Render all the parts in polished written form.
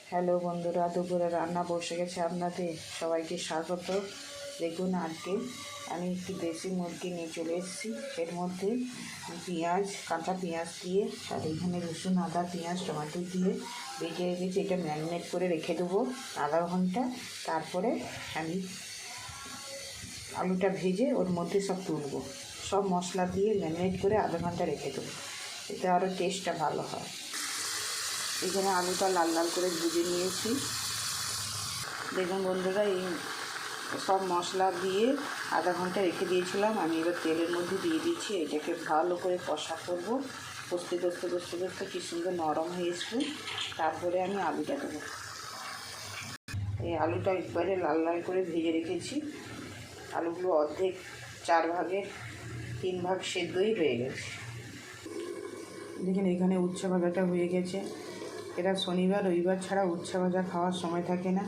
Hello বন্ধুরা, দুপুরে রান্না বসে গেছে আপনাদের সবাইকে স্বাগত। দেখুন, আজকে আমি একটি দেশি মুরগি নিয়ে চলে এসেছি। এর মধ্যে পেঁয়াজ, কাঁচা পেঁয়াজ দিয়ে আর এখানে রসুন, আদা, পেঁয়াজ, টমেটো দিয়ে বেটে রেখেছি। এটা ম্যারিনেট করে রেখে দেবো আধা ঘন্টা। তারপরে আমি আলুটা ভেজে ওর মধ্যে সব তুলবো, সব মশলা দিয়ে ম্যারিনেট করে আধা ঘন্টা রেখে দেবো। এতে আরও টেস্টটা ভালো হয়। এখানে আলুটা লাল লাল করে ভেজে নিয়েছি। দেখুন বন্ধুরা, এই সব মশলা দিয়ে আধা ঘন্টা রেখে দিয়েছিলাম। আমি এবার তেলের মধ্যে দিয়ে দিয়েছি। এটাকে ভালো করে কষা করবো। কষতে কষতে কষতে কষতে কী সুন্দর নরম হয়ে আসবে। তারপরে আমি আলুটা দেবো। এই আলুটা একবারে লাল লাল করে ভেজে রেখেছি। আলুগুলো অর্ধেক 4 ভাগের 3 ভাগ সেদ্ধই হয়ে গেছে। দেখুন, এখানে উচ্ছে ভাজাটা হয়ে গেছে। এরা শনিবার রবিবার ছাড়া উচ্ছে ভাজা খাওয়ার সময় থাকে না,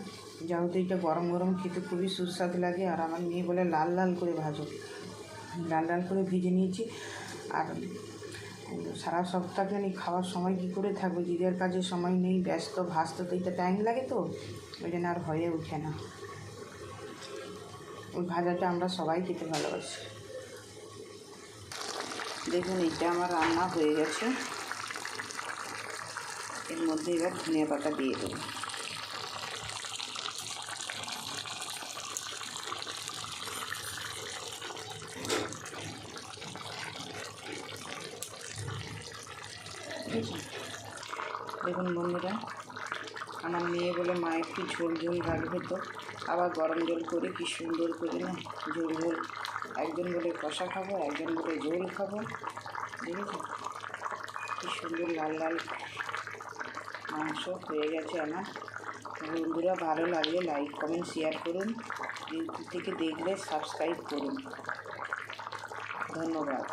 যেহেতু এটা গরম গরম খেতে খুবই সুস্বাদু লাগে। আর আমার মেয়ে বলে লাল লাল করে ভাজো। লাল লাল করে ভেজে নিয়েছি। আর সারা সপ্তাহে আমি খাওয়ার সময় কী করে থাকবো, দিদির কাজে সময় নেই, ব্যস্ত, ভাজতে তো এটা টাইম লাগে, তো ওই জন্য আর হয়ে ওঠে না। ওই ভাজাটা আমরা সবাই খেতে ভালোবাসি। দেখুন, এটা আমার রান্না হয়ে গেছে। এর মধ্যে এবার ধনিয়া পাতা দিয়ে দেবো। দেখুন বন্ধুরা, আমার মেয়ে বলে মা একটু ঝোল ঝোল রাখবে, তো আবার গরম জল করে কী সুন্দর করে না ঝোল ঝোল। একজন বলে কষা খাবো, একজন বলে ঝোল খাবো। দেখেছি কী সুন্দর লাল লাল মাংস হয়ে গেছে আমার। বন্ধুরা, ভালো লাগলে লাইক, কমেন্ট, শেয়ার করুন। ইউটিউব থেকে দেখলে সাবস্ক্রাইব করুন। ধন্যবাদ।